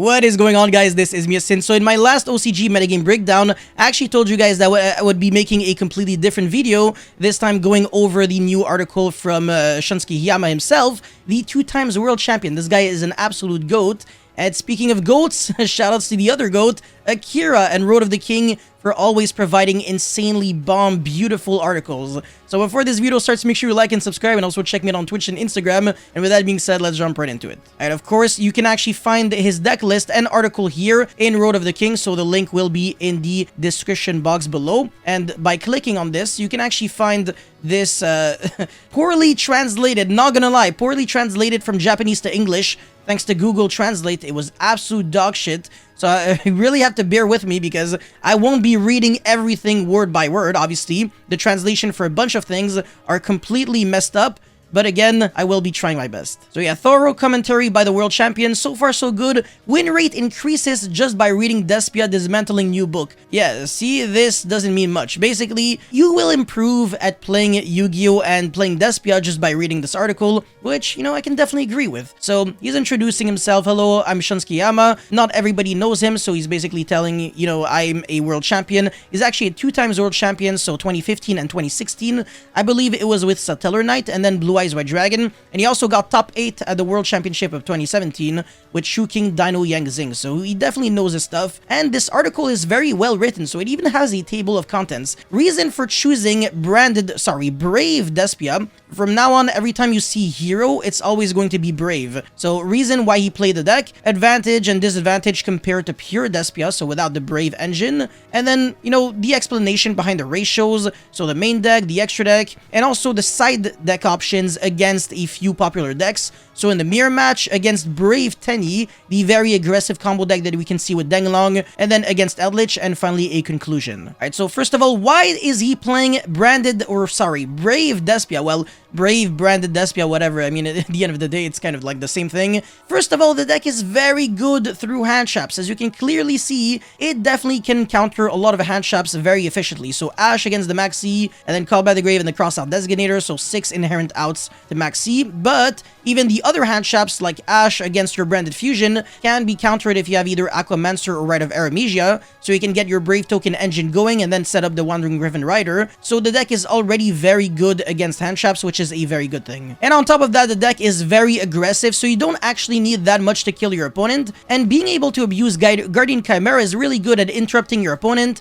What is going on, guys? This is Miasin. So in my last OCG metagame breakdown, I actually told you guys that I would be making a completely different video, this time going over the new article from Shunsuke Hiyama himself, the 2-times world champion. This guy is an absolute GOAT. And speaking of GOATs, shoutouts to the other GOAT, Akira and Road of the King, for always providing insanely bomb, beautiful articles. So before this video starts, make sure you like and subscribe, and also check me out on Twitch and Instagram. And with that being said, let's jump right into it. And of course, you can actually find his deck list and article here in Road of the King, so the link will be in the description box below. And by clicking on this, you can actually find this poorly translated, not gonna lie, poorly translated from Japanese to English. Thanks to Google Translate, it was absolute dog shit. So I really have to bear with me because I won't be reading everything word by word, obviously. The translation for a bunch of things are completely messed up. But again, I will be trying my best. So yeah, thorough commentary by the world champion. So far, so good. Win rate increases just by reading Despia Dismantling New Book. Yeah, see, this doesn't mean much. Basically, you will improve at playing Yu-Gi-Oh! And playing Despia just by reading this article, which, you know, I can definitely agree with. So he's introducing himself. Hello, I'm Shunsuke Hiyama. Not everybody knows him, so he's basically telling, you know, I'm a world champion. He's actually a 2-times world champion, so 2015 and 2016. I believe it was with Satellar Knight and then Blue Eyes White Dragon, and he also got top 8 at the World Championship of 2017 with Shu King Dino Yang Xing, so he definitely knows his stuff. And this article is very well written, so it even has a table of contents. Reason for choosing Brave Despia: from now on, every time you see hero, it's always going to be Brave. So reason why he played the deck: advantage and disadvantage compared to pure Despia, so without the Brave engine. And then, you know, the explanation behind the ratios, so the main deck, the extra deck, and also the side deck options against a few popular decks. So in the mirror match, against Brave Tenyi, the very aggressive combo deck that we can see with Denglong, and then against Eldritch, and finally a conclusion. Alright, so first of all, why is he playing Brave Despia? Well, Brave, Branded Despia, whatever. I mean, at the end of the day, it's kind of like the same thing. First of all, the deck is very good through hand traps. As you can clearly see, it definitely can counter a lot of hand traps very efficiently. So Ash against the Maxi, and then Called by the Grave and the Crossout Designator, so 6 inherent outs to Maxi. But even the other hand traps, like Ash against your Branded Fusion, can be countered if you have either Aquamancer or Rite of Aramesia, so you can get your Brave Token engine going and then set up the Wandering Griffin Rider. So the deck is already very good against hand traps, which is a very good thing. And on top of that, the deck is very aggressive, so you don't actually need that much to kill your opponent, and being able to abuse Guardian Chimera is really good at interrupting your opponent,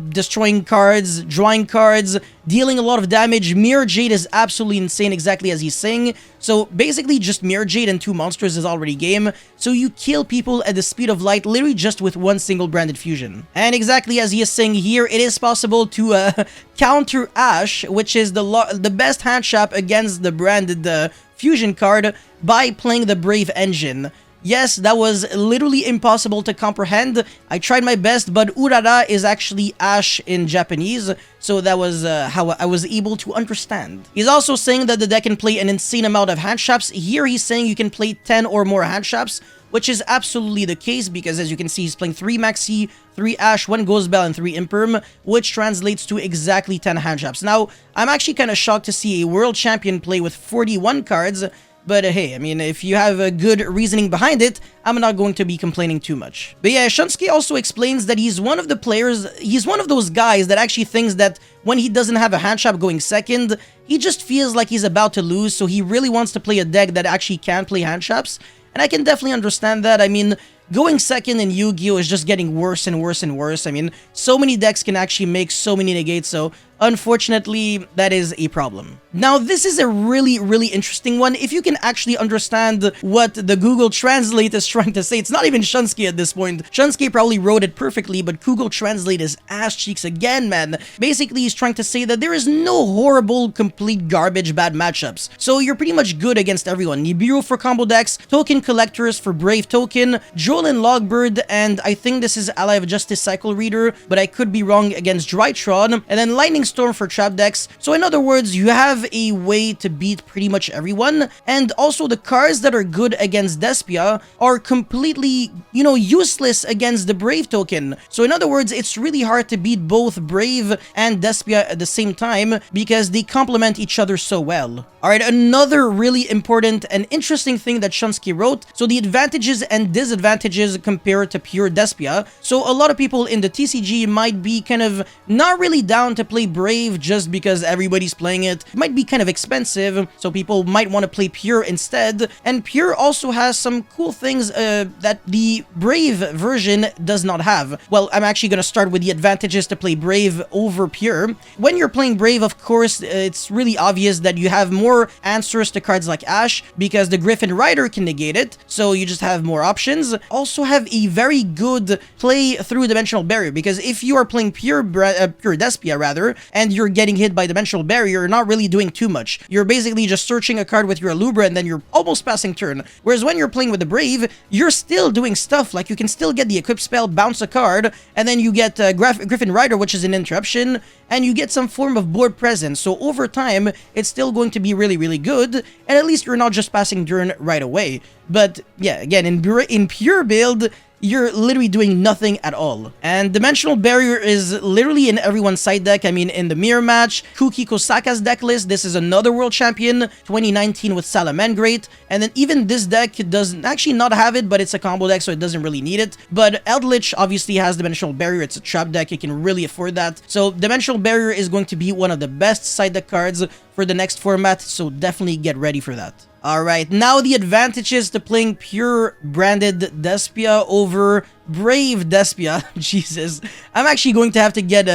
destroying cards, drawing cards, dealing a lot of damage. Mirror Jade is absolutely insane, exactly as he's saying. So basically just Mirror Jade and 2 monsters is already game. So you kill people at the speed of light literally just with one single Branded Fusion. And exactly as he is saying here, it is possible to counter Ash, which is the best hand trap against the Branded Fusion card, by playing the Brave engine. Yes, that was literally impossible to comprehend. I tried my best, but Urara is actually Ash in Japanese, so that was how I was able to understand. He's also saying that the deck can play an insane amount of hand traps. Here he's saying you can play 10 or more hand traps, which is absolutely the case, because as you can see, he's playing 3 Maxi, 3 Ash, 1 Ghost Bell, and 3 Imperm, which translates to exactly 10 hand traps. Now, I'm actually kind of shocked to see a world champion play with 41 cards, but hey, I mean, if you have a good reasoning behind it, I'm not going to be complaining too much. But yeah, Shunsuke also explains that he's one of the players, he's one of those guys that actually thinks that when he doesn't have a hand trap going second, he just feels like he's about to lose, so he really wants to play a deck that actually can play hand traps. And I can definitely understand that. I mean, going second in Yu-Gi-Oh! Is just getting worse and worse and worse. I mean, so many decks can actually make so many negates, so unfortunately, that is a problem. Now, this is a really interesting one. If you can actually understand what the Google Translate is trying to say, it's not even Shunsuke at this point. Shunsuke probably wrote it perfectly, but Google Translate is ass cheeks again, man. Basically, he's trying to say that there is no horrible, complete garbage bad matchups. So you're pretty much good against everyone. Nibiru for combo decks, Token Collectors for Brave Token, Joel and Logbird, and I think this is Ally of Justice Cycle Reader, but I could be wrong, against Drytron, and then Lightning Storm for trap decks. So in other words, you have a way to beat pretty much everyone, and also the cards that are good against Despia are completely, you know, useless against the Brave token. So in other words, it's really hard to beat both Brave and Despia at the same time because they complement each other so well. Alright, another really important and interesting thing that Shunsuke wrote, so the advantages and disadvantages compared to pure Despia. So a lot of people in the TCG might be kind of not really down to play Brave just because everybody's playing it. It might be kind of expensive, so people might want to play Pure instead. And Pure also has some cool things that the Brave version does not have. Well, I'm actually going to start with the advantages to play Brave over Pure. When you're playing Brave, of course, it's really obvious that you have more answers to cards like Ash because the Griffin Rider can negate it, so you just have more options. Also have a very good play through Dimensional Barrier, because if you are playing Pure Despia rather, and you're getting hit by Dimensional Barrier, you're not really doing too much. You're basically just searching a card with your Alubra and then you're almost passing turn. Whereas when you're playing with the Brave, you're still doing stuff, like you can still get the Equip spell, bounce a card, and then you get Griffin Rider, which is an interruption, and you get some form of board presence. So over time, it's still going to be really, really good, and at least you're not just passing turn right away. But yeah, again, in Pure build, you're literally doing nothing at all. And Dimensional Barrier is literally in everyone's side deck. I mean, in the mirror match, Kuki Kosaka's deck list, this is another world champion, 2019 with Salamangreat. And then even this deck does actually not have it, but it's a combo deck, so it doesn't really need it. But Eldritch obviously has Dimensional Barrier. It's a trap deck. You can really afford that. So Dimensional Barrier is going to be one of the best side deck cards for the next format, so definitely get ready for that. Alright, now the advantages to playing pure branded Despia over Brave Despia. Jesus, I'm actually going to have to get,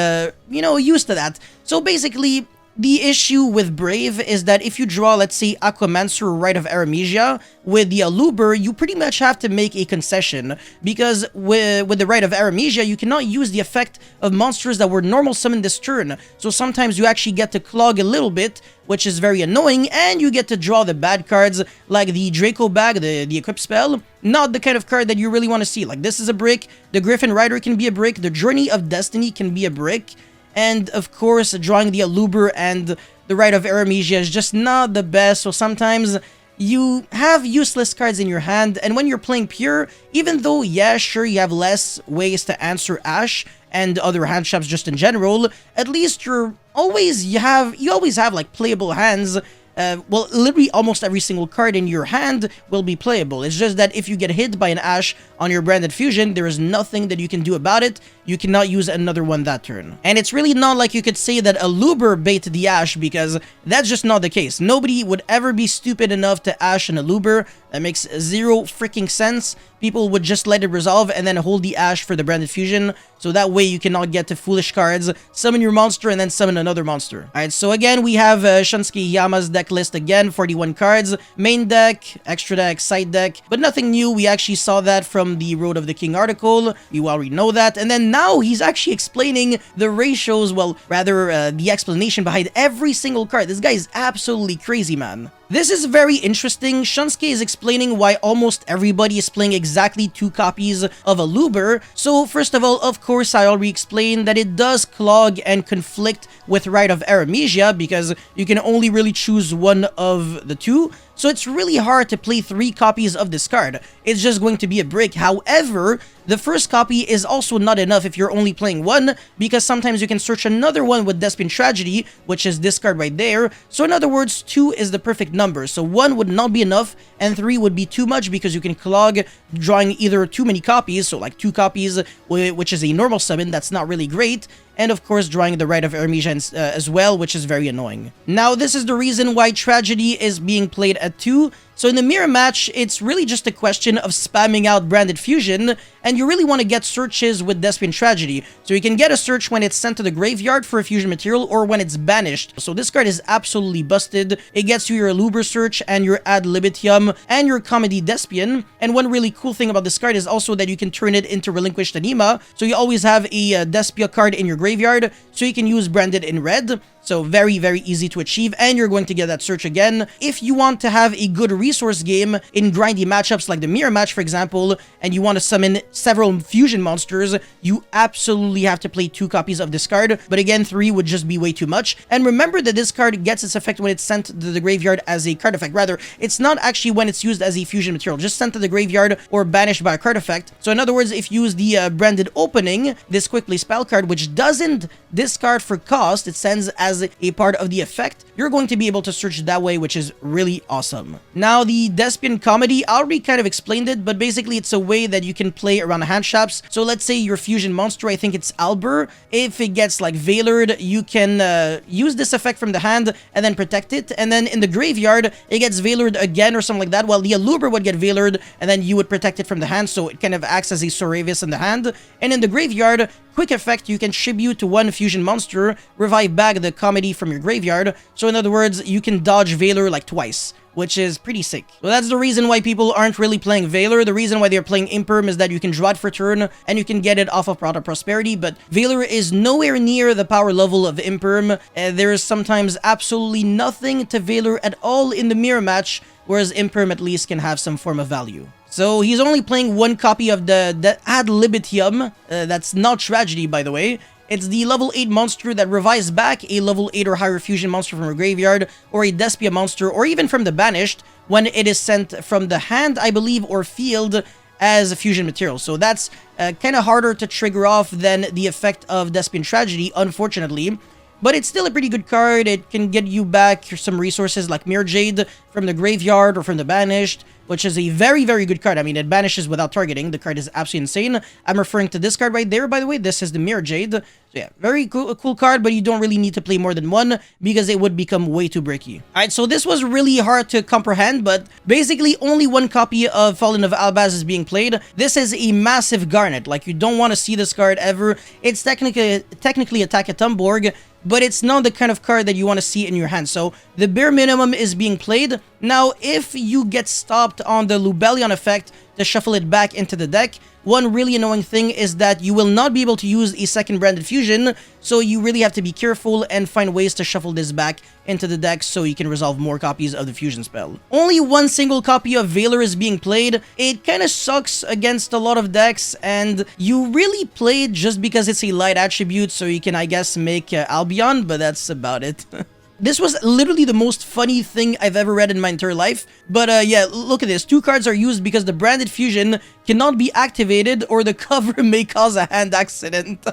used to that. So basically, the issue with Brave is that if you draw, let's say, Aquamancer or Rite of Aramesia with the Aluber, you pretty much have to make a concession, because with the Rite of Aramesia, you cannot use the effect of monsters that were normal summoned this turn. So sometimes you actually get to clog a little bit, which is very annoying, and you get to draw the bad cards like the Draco Bag, the Equip spell. Not the kind of card that you really want to see. Like, this is a brick, the Griffin Rider can be a brick, the Journey of Destiny can be a brick, and of course, drawing the Aluber and the Rite of Aramesia is just not the best. So sometimes you have useless cards in your hand, and when you're playing Pure, even though, yeah, sure, you have less ways to answer Ash and other hand traps just in general, at least you always have like playable hands. Well, literally almost every single card in your hand will be playable. It's just that if you get hit by an Ash on your branded fusion, there is nothing that you can do about it. You cannot use another one that turn. And it's really not like you could say that Aluber bait the Ash, because that's just not the case. Nobody would ever be stupid enough to Ash an Aluber. That makes zero freaking sense. People would just let it resolve and then hold the Ash for the branded fusion, so that way you cannot get to foolish cards, summon your monster, and then summon another monster. Alright, so again, we have Shunsuke Hiyama's deck list again, 41 cards, main deck, extra deck, side deck, but nothing new. We actually saw that from the Road of the King article. You already know that. And then now he's actually explaining the ratios, well, rather the explanation behind every single card. This guy is absolutely crazy, man. This is very interesting. Shunsuke is explaining why almost everybody is playing exactly 2 copies of Aluber. So first of all, of course, I already explained that it does clog and conflict with Rite of Aramesia, because you can only really choose one of the two. So it's really hard to play 3 copies of this card. It's just going to be a brick. However, the first copy is also not enough if you're only playing 1, because sometimes you can search another one with Despian Tragedy, which is this card right there. So in other words, 2 is the perfect number. So 1 would not be enough, and 3 would be too much, because you can clog drawing either too many copies, so like 2 copies, which is a normal summon, that's not really great, and of course drawing the Rite of Aramesia as well, which is very annoying. Now, this is the reason why Tragedy is being played at 2. So in the mirror match, it's really just a question of spamming out branded fusion, and you really want to get searches with Despian Tragedy. So you can get a search when it's sent to the graveyard for a fusion material, or when it's banished. So this card is absolutely busted. It gets you your Aluber search and your Ad Libitum and your Comedy Despian. And one really cool thing about this card is also that you can turn it into Relinquished Anima. So you always have a Despia card in your graveyard, so you can use branded in red. So very, very easy to achieve, and you're going to get that search again. If you want to have a good resource game in grindy matchups like the mirror match, for example, and you want to summon several fusion monsters, you absolutely have to play 2 copies of this card. But again, 3 would just be way too much. And remember that this card gets its effect when it's sent to the graveyard as a card effect. Rather, it's not actually when it's used as a fusion material, just sent to the graveyard or banished by a card effect. So in other words, if you use the branded opening, this quick play spell card, which doesn't discard for cost, it sends as as a part of the effect, you're going to be able to search that way, which is really awesome. Now, the Despian comedy, I already kind of explained it, but basically it's a way that you can play around hand traps. So let's say your fusion monster, I think it's Albur, if it gets like Veilored, you can use this effect from the hand and then protect it, and then in the graveyard, it gets Veilored again or something like that, while the Aluber would get Veilored, and then you would protect it from the hand, so it kind of acts as a Soravis in the hand. And in the graveyard, quick effect, you can tribute to one fusion monster, revive back the comedy from your graveyard. So in other words, you can dodge Veilor like twice, which is pretty sick. So that's the reason why people aren't really playing Veilor. The reason why they're playing Imperm is that you can draw it for turn, and you can get it off of Product Prosperity, but Veilor is nowhere near the power level of Imperm. There is sometimes absolutely nothing to Veilor at all in the mirror match, whereas Imperm at least can have some form of value. So he's only playing one copy of the Ad Libitum. That's not Tragedy, by the way. It's the level 8 monster that revives back a level 8 or higher fusion monster from a graveyard, or a Despia monster, or even from the Banished, when it is sent from the hand, I believe, or field as a fusion material. So that's kind of harder to trigger off than the effect of Despian Tragedy, unfortunately. But it's still a pretty good card. It can get you back some resources like Mirror Jade from the graveyard or from the Banished, which is a very, very good card. I mean, it banishes without targeting. The card is absolutely insane. I'm referring to this card right there, by the way. This is the Mirror Jade. So yeah, very cool card, but you don't really need to play more than one because it would become way too bricky. Alright, so this was really hard to comprehend, but basically only one copy of Fallen of Albaz is being played. This is a massive Garnet. Like, you don't want to see this card ever. It's technically Attack at Tumborg, but it's not the kind of card that you want to see in your hand. So the bare minimum is being played. Now, if you get stopped on the Lubellion effect to shuffle it back into the deck, one really annoying thing is that you will not be able to use a second branded fusion, so you really have to be careful and find ways to shuffle this back into the deck so you can resolve more copies of the fusion spell. Only one single copy of Veilor is being played. It kind of sucks against a lot of decks, and you really play it just because it's a light attribute, so you can, I guess, make Albion, but that's about it. This was literally the most funny thing I've ever read in my entire life. But yeah, look at this. 2 cards are used because the branded fusion cannot be activated or the cover may cause a hand accident.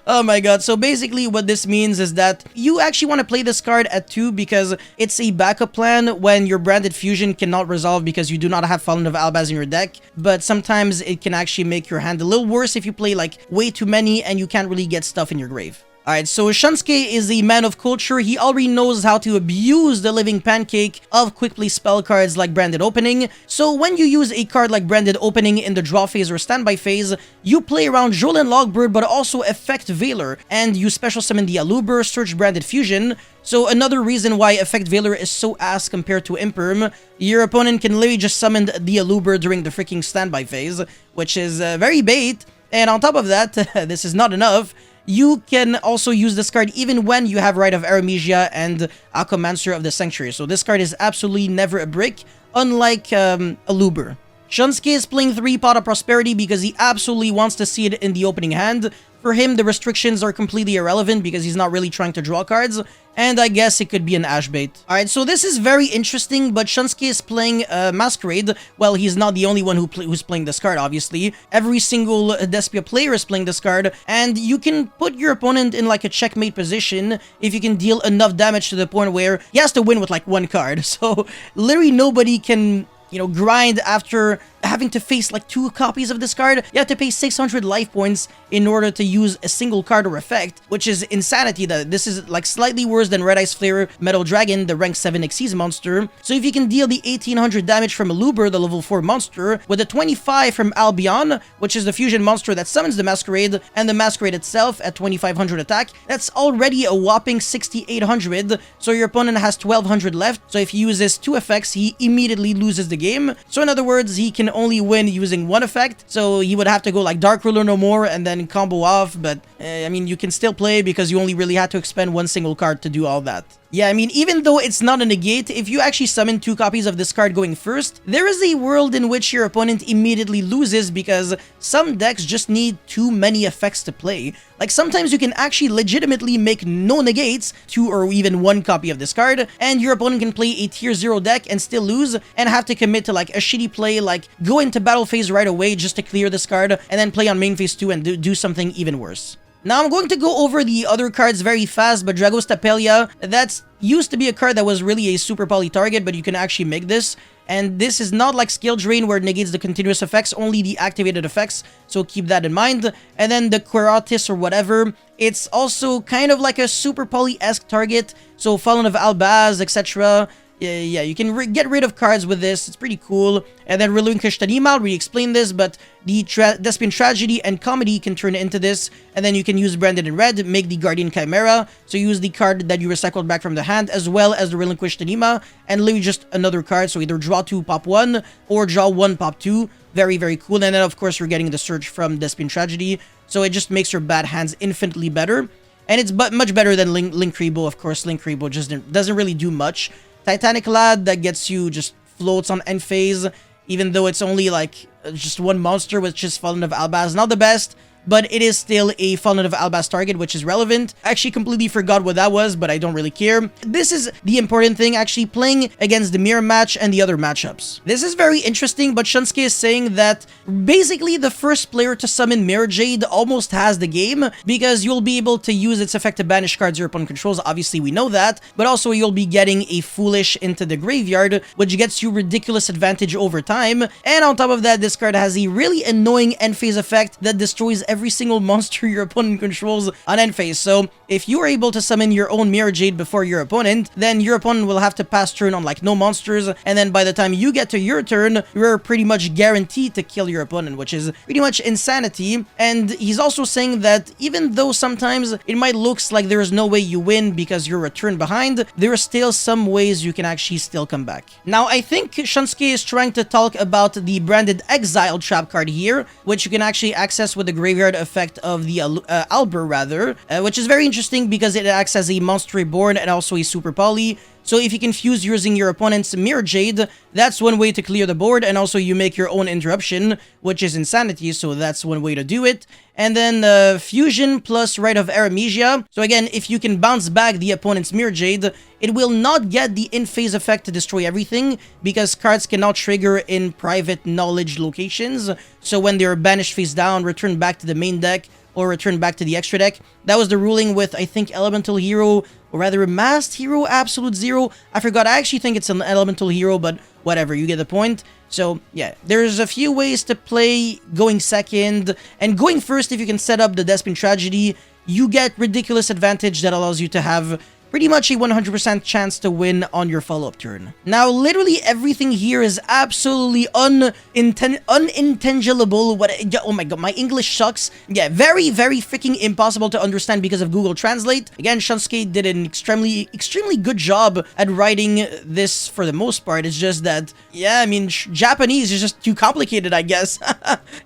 Oh my god. So basically what this means is that you actually want to play this card at 2 because it's a backup plan when your branded fusion cannot resolve because you do not have Fallen of Albaz in your deck. But sometimes it can actually make your hand a little worse if you play like way too many and you can't really get stuff in your grave. Alright, so Shunsuke is a man of culture. He already knows how to abuse the living pancake of quick play spell cards like Branded Opening. So when you use a card like Branded Opening in the draw phase or standby phase, you play around Jolin Logbird but also affect Veilor, and you special summon the Aluber, search Branded Fusion. So another reason why Effect Veilor is so ass compared to Imperm, your opponent can literally just summon the Aluber during the freaking standby phase, which is very bait. And on top of that, this is not enough. You can also use this card even when you have Rite of Aramesia and Aquamancer of the Sanctuary. So this card is absolutely never a brick, unlike Aluber. Shunsuke is playing 3 Pot of Prosperity because he absolutely wants to see it in the opening hand. For him, the restrictions are completely irrelevant because he's not really trying to draw cards, and I guess it could be an Ash bait. Alright, so this is very interesting, but Shunsuke is playing Masquerade. Well, he's not the only one who's playing this card, obviously. Every single Despia player is playing this card, and you can put your opponent in like a checkmate position if you can deal enough damage to the point where he has to win with like 1 card. So literally nobody can, you know, grind after having to face like 2 copies of this card. You have to pay 600 life points in order to use a single card or effect, which is insanity. That this is like slightly worse than Red Ice Flare Metal Dragon, the rank 7 Xyz monster. So if you can deal the 1800 damage from Aluber, the level 4 monster, with a 25 from Albion, which is the fusion monster that summons the Masquerade, and the Masquerade itself at 2500 attack, that's already a whopping 6800. So your opponent has 1200 left. So if he uses 2 effects, he immediately loses the game. So in other words, he can only win using 1 effect, so he would have to go like Dark Ruler no more and then combo off, but I mean, you can still play because you only really had to expend 1 single card to do all that. Yeah, I mean, even though it's not a negate, if you actually summon 2 copies of this card going first, there is a world in which your opponent immediately loses because some decks just need too many effects to play. Like, sometimes you can actually legitimately make no negates, 2 or even 1 copy of this card, and your opponent can play a tier 0 deck and still lose, and have to commit to like a shitty play, like go into battle phase right away just to clear this card, and then play on main phase 2 and do something even worse. Now I'm going to go over the other cards very fast, but Brave Despia, that's used to be a card that was really a super poly target, but you can actually make this. And this is not like Skill Drain where it negates the continuous effects, only the activated effects, so keep that in mind. And then the Queratis or whatever, it's also kind of like a super poly-esque target, so Fallen of Albaz, etc. Yeah, you can get rid of cards with this. It's pretty cool. And then Relinquish Tanima, I'll re-explain this, but the Despian Tragedy and Comedy can turn into this. And then you can use Branded in Red, make the Guardian Chimera. So use the card that you recycled back from the hand, as well as the Relinquish Tanima, and literally just another card. So either draw 2, pop 1, or draw 1, pop 2. Very, very cool. And then, of course, you're getting the Surge from Despian Tragedy. So it just makes your bad hands infinitely better. And it's much better than Linkuriboh. Of course, Linkuriboh just doesn't really do much. Titanic Lad, that gets you just floats on end phase, even though it's only like just one monster, which is Fallen of Albaz. Not the best, but it is still a Fallen of Albaz target, which is relevant. I actually completely forgot what that was, but I don't really care. This is the important thing, actually playing against the mirror match and the other matchups. This is very interesting, but Shunsuke is saying that basically the first player to summon Mirror Jade almost has the game, because you'll be able to use its effect to banish cards your opponent controls. Obviously, we know that, but also you'll be getting a Foolish into the graveyard, which gets you ridiculous advantage over time. And on top of that, this card has a really annoying end phase effect that destroys every single monster your opponent controls on end phase. So if you are able to summon your own Mirror Jade before your opponent, then your opponent will have to pass turn on like no monsters, and then by the time you get to your turn, you're pretty much guaranteed to kill your opponent, which is pretty much insanity. And he's also saying that even though sometimes it might look like there is no way you win because you're a turn behind, there are still some ways you can actually still come back. Now I think Shunsuke is trying to talk about the Branded Exile trap card here, which you can actually access with the graveyard effect of the Albur rather, which is very interesting because it acts as a Monster Reborn and also a Super Poly. So if you confuse using your opponent's Mirror Jade, that's one way to clear the board, and also you make your own interruption, which is insanity, so that's one way to do it. And then Fusion plus Rite of Aramesia. So again, if you can bounce back the opponent's Mirror Jade, it will not get the in-phase effect to destroy everything, because cards cannot trigger in private knowledge locations. So when they're banished face down, return back to the main deck, or return back to the extra deck. That was the ruling with, I think, Elemental Hero, or rather Masked Hero, Absolute Zero. I forgot, I actually think it's an Elemental Hero, but whatever, you get the point. So, yeah, there's a few ways to play going second, and going first, if you can set up the Despian Tragedy, you get ridiculous advantage that allows you to have pretty much a 100% chance to win on your follow-up turn. Now, literally everything here is absolutely unintelligible. Oh my god, my English sucks. Yeah, very, very freaking impossible to understand because of Google Translate. Again, Shunsuke did an extremely good job at writing this for the most part. It's just that, yeah, I mean, Japanese is just too complicated, I guess.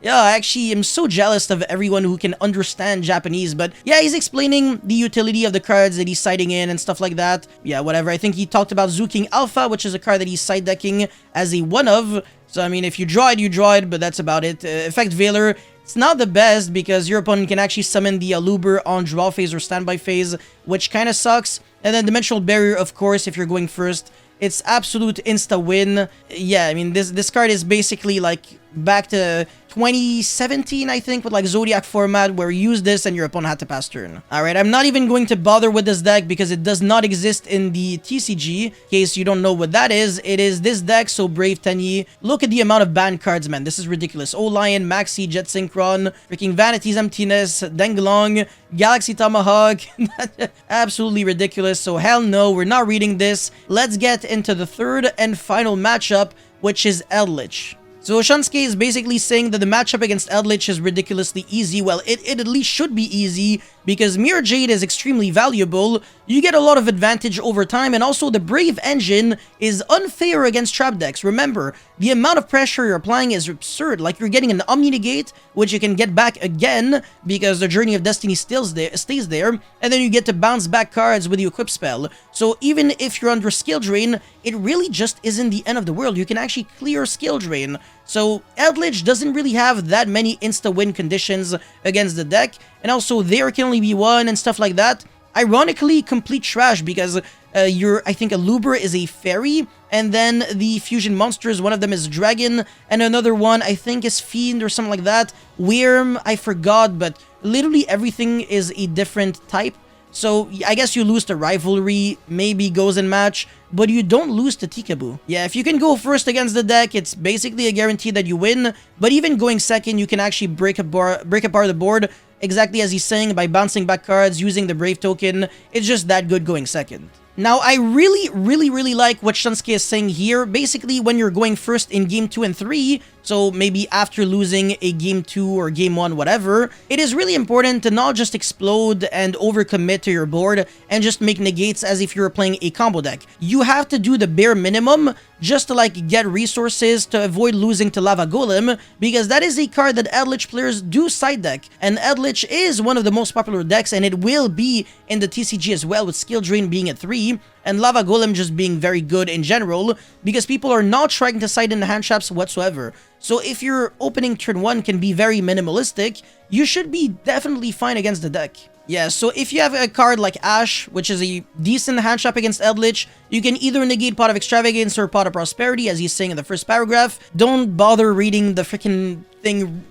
Yeah, I actually am so jealous of everyone who can understand Japanese, but yeah, he's explaining the utility of the cards that he's citing in and stuff like that. Yeah, whatever. I think he talked about Zooking Alpha, which is a card that he's side decking as a one of. So, I mean, if you draw it, you draw it, but that's about it. Effect Veiler, it's not the best because your opponent can actually summon the Aluber on draw phase or standby phase, which kind of sucks. And then Dimensional Barrier, of course, if you're going first, it's absolute insta-win. Yeah, I mean, this card is basically like back to 2017, I think, with like Zodiac format, where you use this and your opponent had to pass turn. Alright, I'm not even going to bother with this deck because it does not exist in the TCG. In case you don't know what that is, it is this deck, so Brave Tenyi. Look at the amount of banned cards, man. This is ridiculous. O-Lion, Maxi, Jet Synchron, freaking Vanity's Emptiness, Denglong, Galaxy Tomahawk. Absolutely ridiculous, so hell no, we're not reading this. Let's get into the third and final matchup, which is Eldritch. So Shunsuke is basically saying that the matchup against Eldritch is ridiculously easy. Well, it at least should be easy because Mirror Jade is extremely valuable. You get a lot of advantage over time, and also the Brave Engine is unfair against trap decks. Remember, the amount of pressure you're applying is absurd. Like, you're getting an Omni Negate, which you can get back again because the Journey of Destiny stays there, and then you get to bounce back cards with the Equip spell. So even if you're under Skill Drain, it really just isn't the end of the world. You can actually clear Skill Drain. So Eldritch doesn't really have that many insta-win conditions against the deck, and also there can only be one and stuff like that. ironically complete trash because I think a Luber is a fairy, and then the fusion monsters, one of them is dragon, and another one I think is fiend or something like that. Wyrm, I forgot, but literally everything is a different type. So I guess you lose to rivalry, maybe goes and match, but you don't lose to Tikaboo. Yeah, if you can go first against the deck, it's basically a guarantee that you win, but even going second, you can actually break apart the board, exactly as he's saying, by bouncing back cards, using the Brave token. It's just that good going second. Now, I really like what Shunsuke is saying here. Basically, when you're going first in game 2 and 3, so maybe after losing a game 2 or game 1, whatever, it is really important to not just explode and overcommit to your board and just make negates as if you were playing a combo deck. You have to do the bare minimum just to like get resources to avoid losing to Lava Golem, because that is a card that Eldritch players do side deck, and Eldritch is one of the most popular decks, and it will be in the TCG as well, with Skill Drain being at 3, and Lava Golem just being very good in general, because people are not trying to side in the hand traps whatsoever. So if your opening turn 1 can be very minimalistic, you should be definitely fine against the deck. Yeah, so if you have a card like Ash, which is a decent hand trap against Eldritch, you can either negate Pot of Extravagance or Pot of Prosperity, as he's saying in the first paragraph. Don't bother reading the freaking thing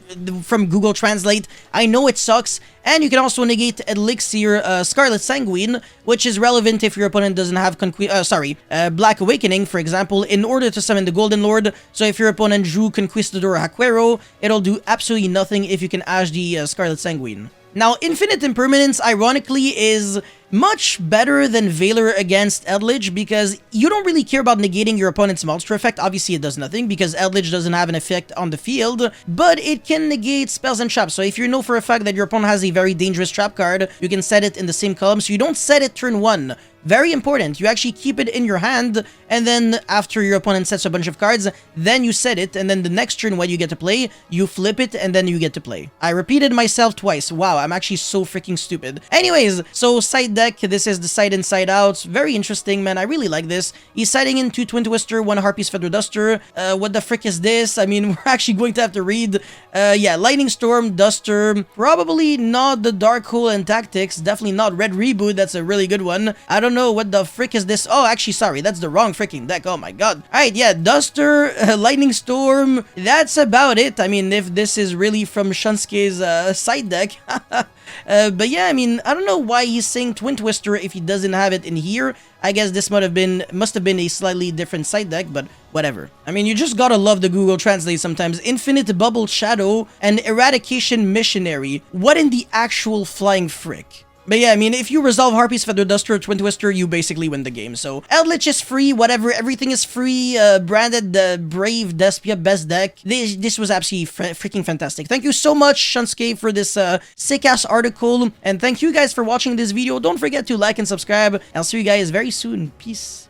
from Google Translate. I know it sucks. And you can also negate Elixir Scarlet Sanguine, which is relevant if your opponent doesn't have Black Awakening, for example, in order to summon the Golden Lord. So if your opponent drew Conquistador or Haquero, it'll do absolutely nothing if you can Ash the Scarlet Sanguine. Now, Infinite Impermanence, ironically, is much better than Valor against Eldritch, because you don't really care about negating your opponent's monster effect. Obviously, it does nothing, because Eldritch doesn't have an effect on the field, but it can negate spells and traps. So if you know for a fact that your opponent has a very dangerous trap card, you can set it in the same column, so you don't set it turn 1. Very important. You actually keep it in your hand, and then after your opponent sets a bunch of cards, then you set it, and then the next turn when you get to play, you flip it, and then you get to play. I repeated myself twice. Wow, I'm actually so freaking stupid. Anyways, so side deck, this is the side inside out. Very interesting, man. I really like this. He's siding in 2 Twin Twister, 1 Harpy's Feather Duster. What the frick is this? I mean, we're actually going to have to read. Yeah, Lightning Storm, Duster. Probably not the Dark Hole and Tactics. Definitely not Red Reboot. That's a really good one. I don't know what the frick is this. Oh, actually, sorry. That's the wrong freaking deck. Oh my god. Alright, yeah. Duster, Lightning Storm. That's about it. I mean, if this is really from Shunsuke's side deck. But yeah, I mean, I don't know why he's saying Twin Twister if he doesn't have it in here. I guess this must have been a slightly different side deck, but whatever. I mean, you just gotta love the Google Translate sometimes. Infinite Bubble Shadow and Eradication Missionary. What in the actual flying frick? But yeah, I mean, if you resolve Harpy's Feather Duster or Twin Twister, you basically win the game. So, Eldritch is free, whatever, everything is free, branded the Brave Despia best deck. This was absolutely freaking fantastic. Thank you so much, Shunsuke, for this sick-ass article, and thank you guys for watching this video. Don't forget to like and subscribe. I'll see you guys very soon. Peace.